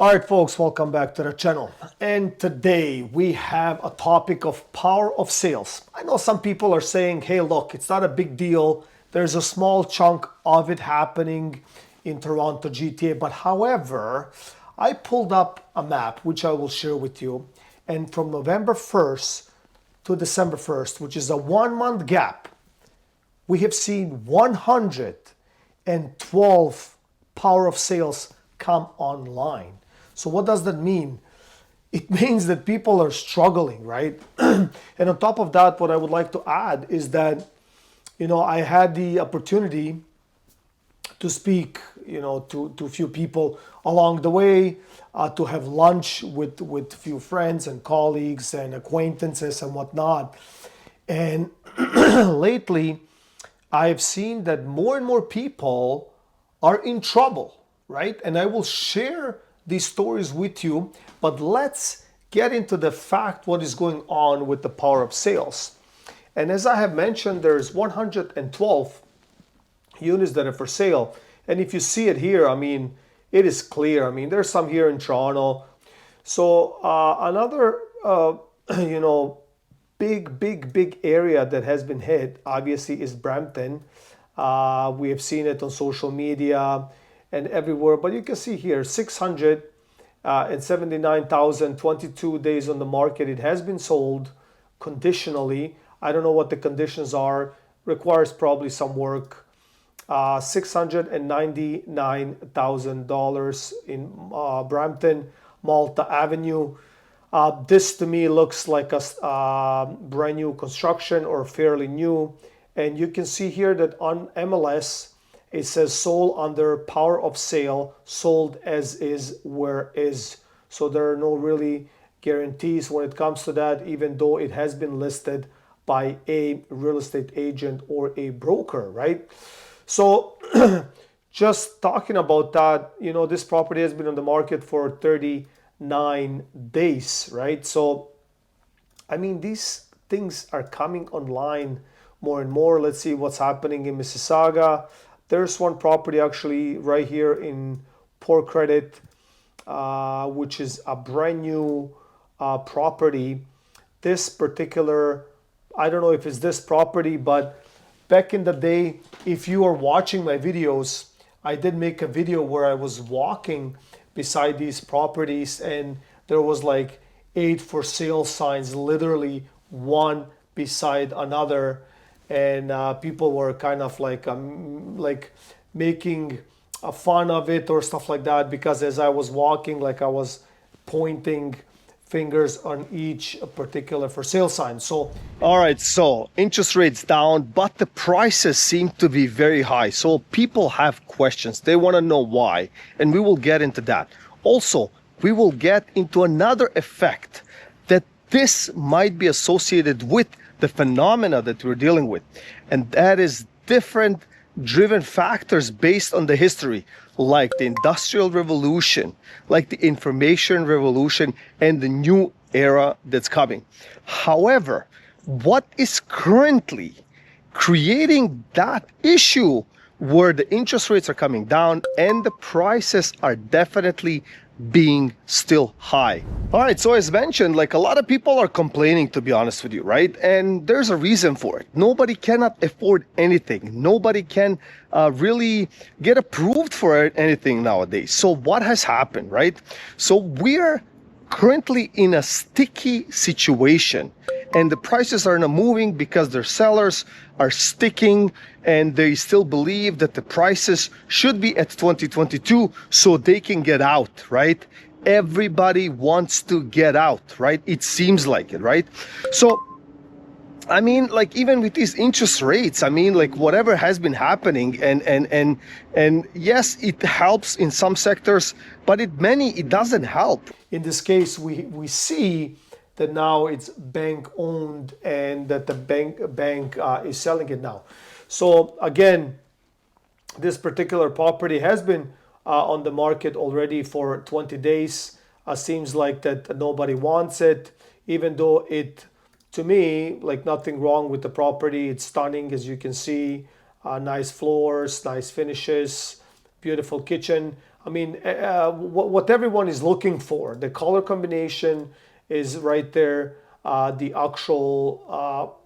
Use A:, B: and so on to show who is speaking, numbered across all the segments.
A: All right, folks, welcome back to the channel. And today we have a topic of power of sales. I know some people are saying, hey, look, it's not a big deal. There's a small chunk of it happening in Toronto GTA. But however, I pulled up a map, which I will share with you. And from November 1st to December 1st, which is a 1 month gap, we have seen 112 power of sales come online. So what does that mean? It means that people are struggling, right? And on top of that, what I would like to add is that, I had the opportunity to speak, to a few people along the way, to have lunch with a few friends and colleagues and acquaintances and whatnot. And lately, I've seen that more and more people are in trouble, right? And I will share these stories with you, but let's get into the fact what is going on with the power of sales. And as I have mentioned, there's 112 units that are for sale. And if you see it here, it is clear. There's some here in Toronto. So another, big area that has been hit, obviously, is Brampton. We have seen it on social media and everywhere, but you can see here 679,000, 22 days on the market. It has been sold conditionally. I don't know what the conditions are, requires probably some work. $699,000 in Brampton, Malta Avenue. This to me looks like a brand new construction or fairly new. And you can see here that on MLS, it says sold under power of sale, sold as is, where is. So there are no really guarantees when it comes to that, even though it has been listed by a real estate agent or a broker, right? So just talking about that, this property has been on the market for 39 days, right? So, these things are coming online more and more. Let's see what's happening in Mississauga. There's one property actually right here in Port Credit, which is a brand new property. This particular, I don't know if it's this property, but back in the day, if you are watching my videos, I did make a video where I was walking beside these properties and there was like 8 for sale signs, literally one beside another. And people were kind of like making fun of it or stuff like that, because as I was walking, I was pointing fingers on each particular for sale sign. So, all right, so interest rates down, but the prices seem to be very high. So people have questions. They want to know why, and we will get into that. Also, we will get into another effect that this might be associated with the phenomena that we're dealing with, and that is different driven factors based on the history, like the Industrial Revolution, like the Information Revolution, and the new era that's coming. However, what is currently creating that issue where the interest rates are coming down and the prices are definitely being still high. All right, so as mentioned, a lot of people are complaining, to be honest with you, right? And there's a reason for it. Nobody cannot afford anything. Nobody can really get approved for anything nowadays. So what has happened, right? So we're currently in a sticky situation, and the prices are not moving because their sellers are sticking and they still believe that the prices should be at 2022 so they can get out, right? Everybody wants to get out, right? It seems like it, right? So even with these interest rates, whatever has been happening, and yes, it helps in some sectors, but it doesn't help. In this case, we see that now it's bank owned and that the bank is selling it now. So again, this particular property has been on the market already for 20 days. Seems like that nobody wants it, even though it, to me, nothing wrong with the property. It's stunning, as you can see. Nice floors, nice finishes, beautiful kitchen. I mean, what everyone is looking for, the color combination is right there. The actual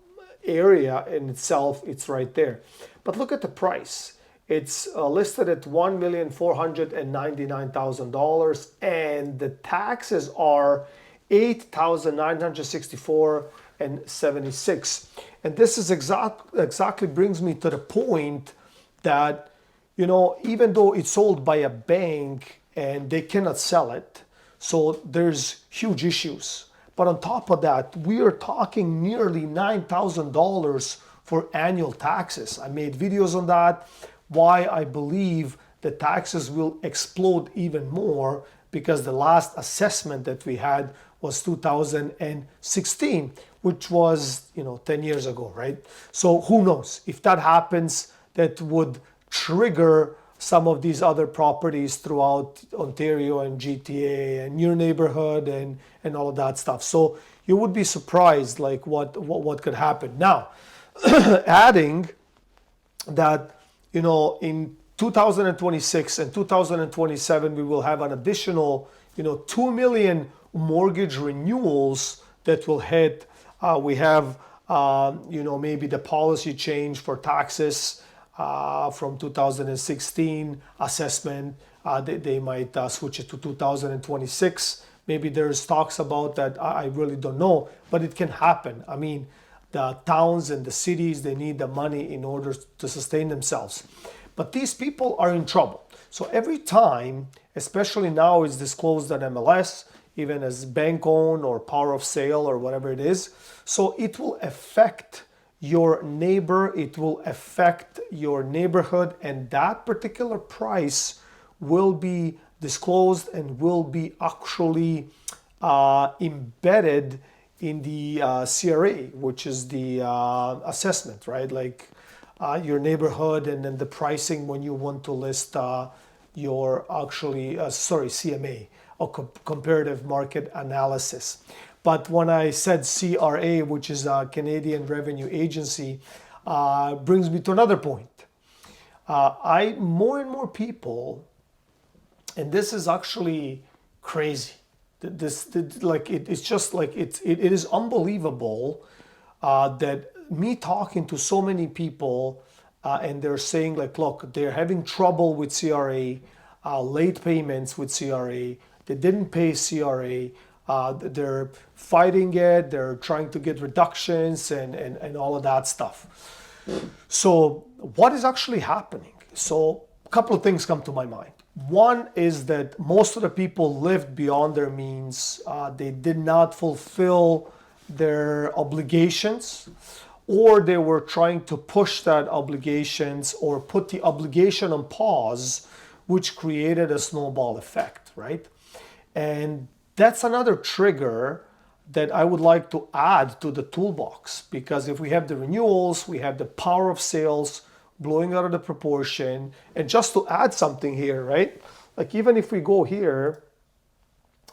A: area in itself, it's right there. But look at the price. It's listed at $1,499,000, and the taxes are $8,964.76. And this is exactly brings me to the point that, you know, even though it's sold by a bank and they cannot sell it, so there's huge issues. But on top of that, we are talking nearly $9,000 for annual taxes. I made videos on that, why I believe the taxes will explode even more, because the last assessment that we had was 2016, which was, you know, 10 years ago, right? So who knows? If that happens, that would trigger some of these other properties throughout Ontario and GTA and your neighborhood and all of that stuff. So you would be surprised like what could happen. Now, adding that, you know, in 2026 and 2027, we will have an additional, you know, 2 million mortgage renewals that will hit. We have, you know, maybe the policy change for taxes from 2016 assessment. They might switch it to 2026. Maybe there's talks about that. I really don't know, but it can happen. I mean, the towns and the cities, they need the money in order to sustain themselves. But these people are in trouble. So every time, especially now it's disclosed on MLS, even as bank owned or power of sale or whatever it is. So it will affect your neighbor, it will affect your neighborhood, and that particular price will be disclosed and will be actually embedded in the CRA, which is the assessment, right? Like your neighborhood, and then the pricing when you want to list your actually, CMA, or comparative market analysis. But when I said CRA, which is a Canadian Revenue Agency, brings me to another point. More and more people, and this is actually crazy. It's just like it is unbelievable that me talking to so many people, and they're saying like, look, they're having trouble with CRA, late payments with CRA, they didn't pay CRA. They're fighting it, they're trying to get reductions and all of that stuff. So what is actually happening? So a couple of things come to my mind. One is that most of the people lived beyond their means. They did not fulfill their obligations, or they were trying to push that obligations or put the obligation on pause, which created a snowball effect, right? And that's another trigger that I would like to add to the toolbox, because if we have the renewals, we have the power of sales blowing out of the proportion. And just to add something here, right? Like even if we go here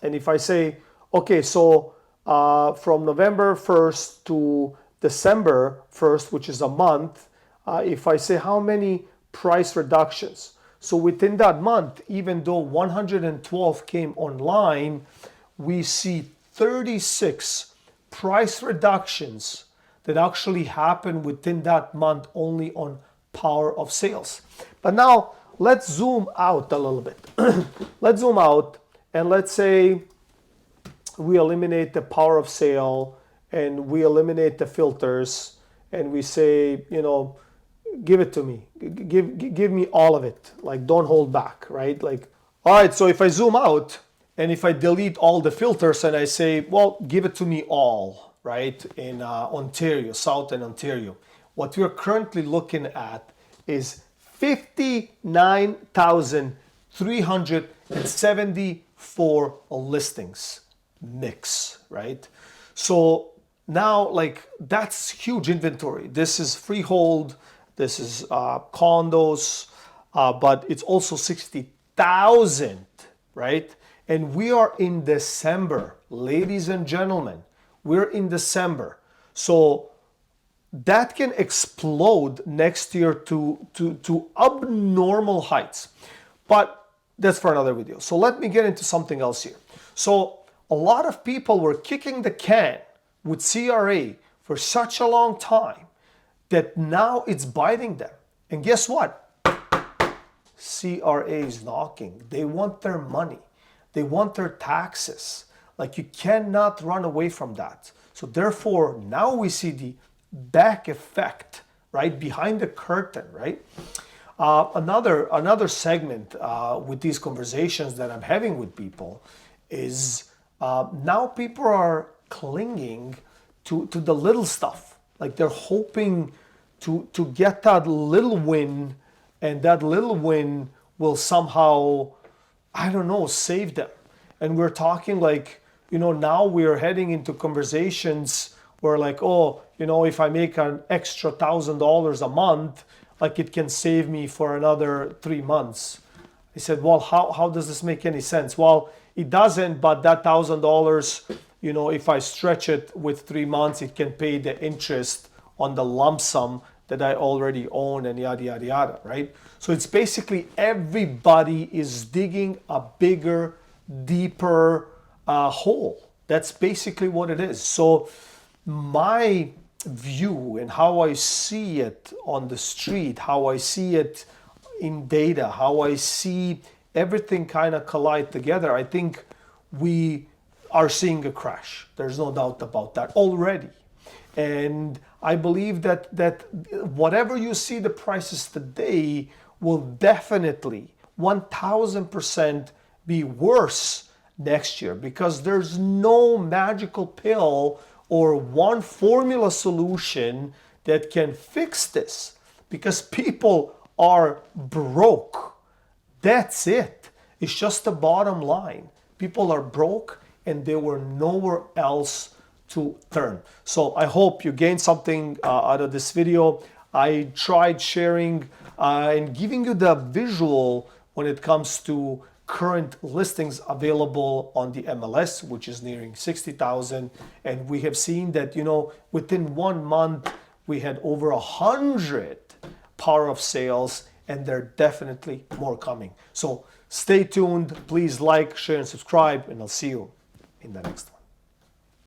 A: and if I say, okay, so from November 1st to December 1st, which is a month, if I say how many price reductions. So within that month, even though 112 came online, we see 36 price reductions that actually happen within that month only on power of sales. But now let's zoom out a little bit. Let's zoom out and let's say we eliminate the power of sale and we eliminate the filters and we say, you know, give it to me. Give me all of it. Like, don't hold back, right? Like, all right, so if I zoom out and if I delete all the filters and I say, well, give it to me all, right? In Ontario, Southern Ontario, what we're currently looking at is 59,374 listings mix, right? So now, like, that's huge inventory. This is freehold, this is condos, but it's also 60,000, right? And we are in December, ladies and gentlemen, we're in December. So that can explode next year to abnormal heights. But that's for another video. So let me get into something else here. So a lot of people were kicking the can with CRA for such a long time that now it's biting them. And guess what? CRA is knocking. They want their money. They want their taxes. Like, you cannot run away from that. So therefore, now we see the back effect, right? Behind the curtain, right? Another segment with these conversations that I'm having with people is now people are clinging to the little stuff. Like, they're hoping to get that little win, and that little win will somehow, I don't know, save them. And we're talking like, now we're heading into conversations where like, oh, if I make an extra $1,000 a month, like it can save me for another 3 months. I said, well, how does this make any sense? Well, it doesn't, but that $1,000, if I stretch it with 3 months, it can pay the interest on the lump sum that I already own, and yada, yada, yada, right? So it's basically everybody is digging a bigger, deeper hole. That's basically what it is. So my view and how I see it on the street, how I see it in data, how I see everything kind of collide together, I think we are seeing a crash. There's no doubt about that already. And I believe that whatever you see the prices today will definitely 1000% be worse next year, because there's no magical pill or one formula solution that can fix this, because people are broke. That's it. It's just the bottom line. People are broke and there were nowhere else to turn. So I hope you gained something out of this video. I tried sharing and giving you the visual when it comes to current listings available on the MLS, which is nearing 60,000. And we have seen that, within 1 month, we had over 100 power of sales, and there are definitely more coming. So stay tuned. Please like, share, and subscribe, and I'll see you in the next one.